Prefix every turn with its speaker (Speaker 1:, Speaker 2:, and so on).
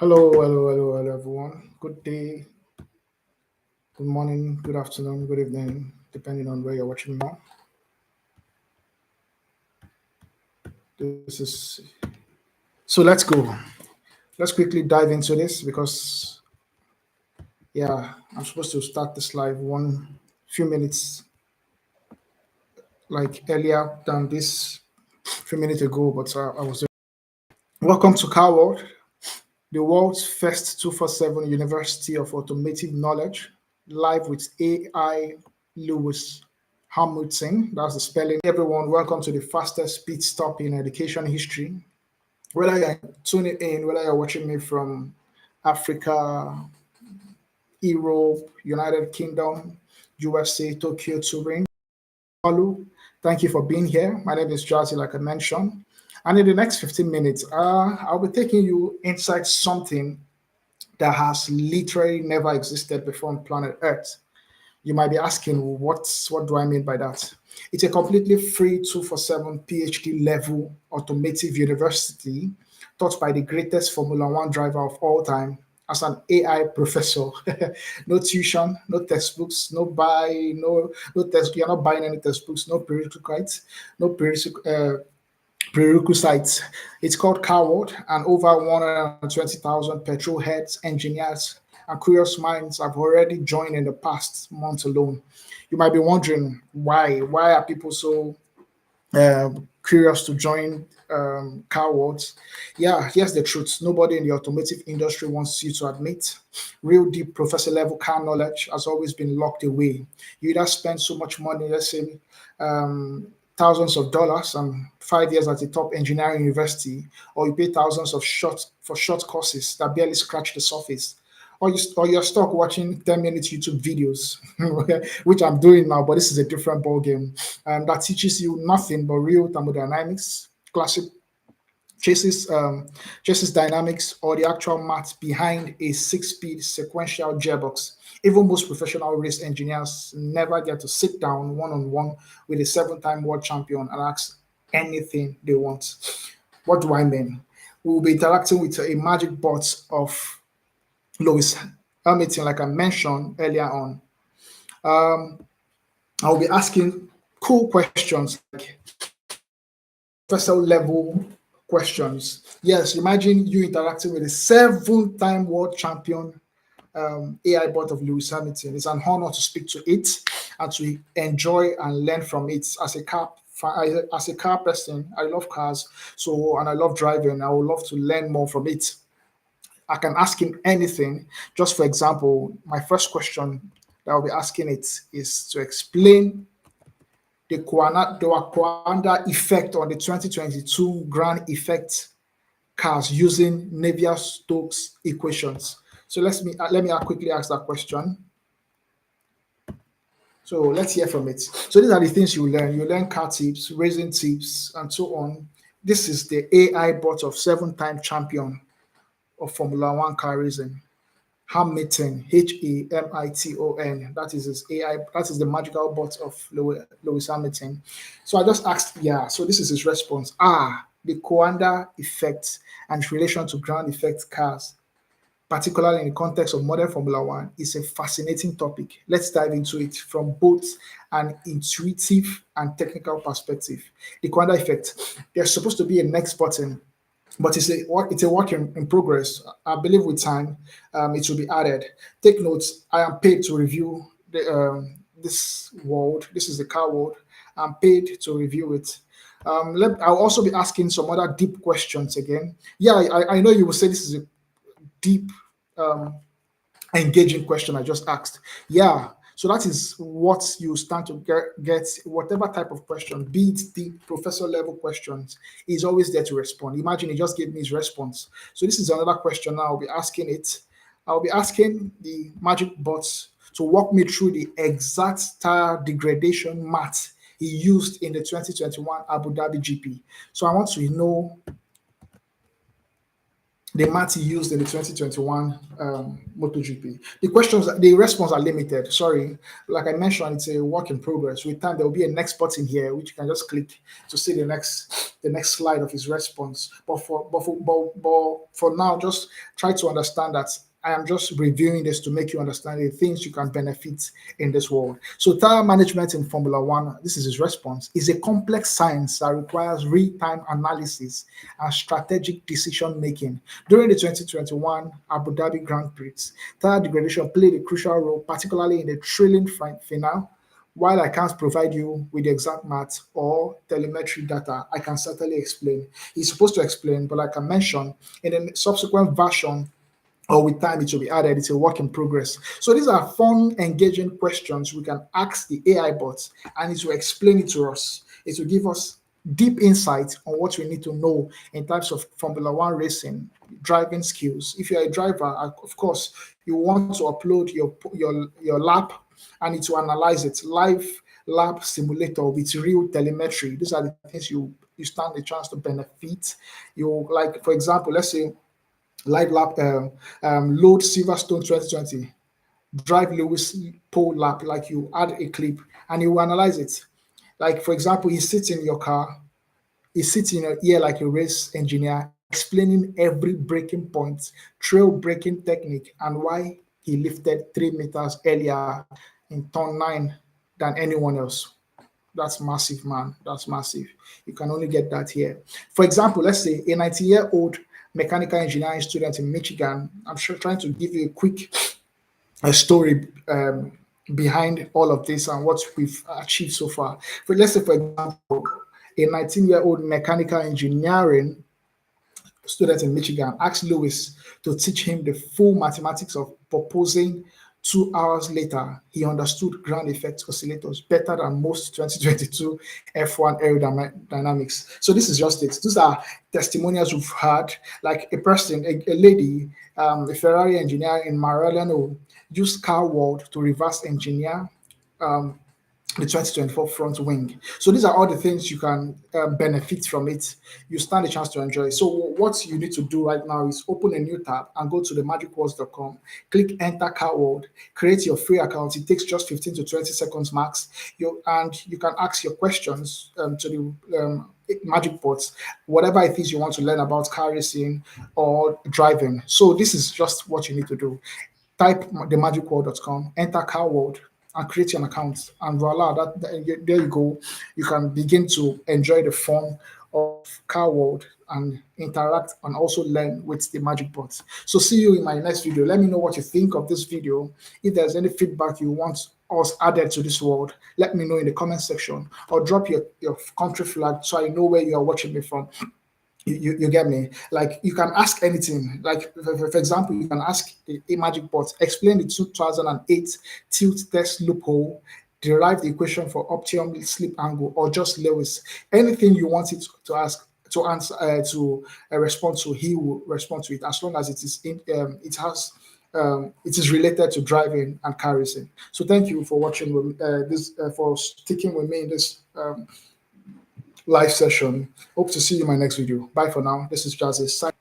Speaker 1: Hello, everyone. Good day, good morning, good afternoon, good evening, depending on where you're watching now. This is so. Let's go. Let's quickly dive into this because I'm supposed to start this live one few minutes like earlier than this few minutes ago, but I was. Welcome to CarWorld, the world's first 247 University of Automotive Knowledge, live with AI Lewis Hamilton. That's the spelling. Everyone, welcome to the fastest pit stop in education history. Whether you're tuning in, whether you're watching me from Africa, Europe, United Kingdom, USA, Tokyo, Turin, Palu, thank you for being here. My name is Jazzy, like I mentioned. And in the next 15 minutes, I'll be taking you inside something that has literally never existed before on planet Earth. You might be asking, what do I mean by that? It's a completely free 247 PhD level automotive university taught by the greatest Formula One driver of all time as an AI professor. No tuition, no textbooks, no test. You're not buying any textbooks, no prerequisites, no prerequisites. It's called CarWorld, and over 120,000 petrol heads, engineers, and curious minds have already joined in the past month alone. You might be wondering why. Why are people so curious to join CarWorld? Yeah, here's the truth. Nobody in the automotive industry wants you to admit. Real deep professor level car knowledge has always been locked away. You either spend so much money, let's say, thousands of dollars and 5 years at a top engineering university, or you pay thousands of short courses that barely scratch the surface, or you're stuck watching 10-minute YouTube videos, which I'm doing now, but this is a different ball game, that teaches you nothing but real thermodynamics, classic chassis dynamics, or the actual math behind a six-speed sequential gearbox. Even most professional race engineers never get to sit down one-on-one with a seven-time world champion and ask anything they want. What do I mean? We will be interacting with a magic bot of Lewis Hamilton, like I mentioned earlier on. I'll be asking cool questions like professor level questions. Yes, imagine you interacting with a seven-time world champion AI bot of Lewis Hamilton. It's an honor to speak to it and to enjoy and learn from it. As a car person, I love cars, and I love driving. I would love to learn more from it. I can ask him anything. Just for example, my first question that I'll be asking it is to explain the Coanda effect on the 2022 Grand Effect cars using Navier-Stokes equations. So let me quickly ask that question. So let's hear from it. So these are the things you learn. You learn car tips, racing tips, and so on. This is the AI bot of seven-time champion of Formula One car racing. Hamilton, Hamiton. That is his AI. That is the magical bot of Lewis Hamilton. So I just asked, So this is his response. The Coanda effect and its relation to ground effect cars, particularly in the context of modern Formula One, is a fascinating topic. Let's dive into it from both an intuitive and technical perspective. The Coanda effect. There's supposed to be a next button, but it's a work in progress. I believe with time, it will be added. Take notes. I am paid to review this world. This is the car world. I'm paid to review it. I'll also be asking some other deep questions again. I know you will say this is a deep, engaging question I just asked. So that is what you stand to get. Whatever type of question, be it deep professor level questions, is always there to respond. Imagine he just gave me his response. So this is another question now I'll be asking it. I'll be asking the magic bots to walk me through the exact tire degradation math he used in the 2021 Abu Dhabi GP. So I want to know the math used in the 2021 MotoGP. The response are limited. Sorry, like I mentioned, it's a work in progress. With time, there will be a next button here which you can just click to see the next slide of his response. But for now, just try to understand that I am just reviewing this to make you understand the things you can benefit in this world. So, tire management in Formula One, this is his response, is a complex science that requires real time analysis and strategic decision making. During the 2021 Abu Dhabi Grand Prix, tire degradation played a crucial role, particularly in the thrilling finale. While I can't provide you with the exact math or telemetry data, I can certainly explain. He's supposed to explain, but like I mentioned, in a subsequent version or with time it will be added. It's a work in progress. So these are fun, engaging questions we can ask the AI bots, and it will explain it to us. It will give us deep insight on what we need to know in types of Formula One racing, driving skills. If you're a driver, of course, you want to upload your lap, and it will analyze it live lab simulator with real telemetry. These are the things you stand a chance to benefit. You like, for example, let's say live lap load Silverstone 2020 drive Lewis pole lap, like you add a clip and you analyze it. Like for example, he sits in your car, he sits in your ear like a race engineer, explaining every breaking point, trail breaking technique, and why he lifted 3 meters earlier in turn 9 than anyone else. That's massive, man. That's massive. You can only get that here. For example, let's say a 90-year-old mechanical engineering student in Michigan. I'm sure trying to give you a quick story behind all of this and what we've achieved so far. But let's say, for example, a 19-year-old mechanical engineering student in Michigan asked Lewis to teach him the full mathematics of proposing. 2 hours later, he understood ground effect oscillators better than most 2022 F1 aerodynamics. So this is just it. These are testimonials we've had. Like a person, a lady, a Ferrari engineer in Maranello used CarWorld to reverse engineer um, the 2024 front wing. So these are all the things you can benefit from it. You stand a chance to enjoy. So what you need to do right now is open a new tab and go to the magicbots.com, click enter CarWorld, create your free account. It takes just 15 to 20 seconds max. And you can ask your questions to the MagicBots, whatever it is you want to learn about car racing or driving. So this is just what you need to do. Type themagicworld.com, enter CarWorld, and create an account, and voila, there you go. You can begin to enjoy the fun of CarWorld and interact and also learn with the MagicBots. So see you in my next video. Let me know what you think of this video. If there's any feedback you want us added to this world, let me know in the comment section, or drop your country flag so I know where you are watching me from. You get me? Like you can ask anything. Like for example, you can ask a MagicBot, explain the 2008 tilt test loophole, derive the equation for optimum slip angle, or just Lewis. Anything you want it to ask to answer to respond to, he will respond to it as long as it is it is related to driving and car racing. So thank you for watching this for sticking with me in this live session. Hope to see you in my next video. Bye for now. This is Jazzy.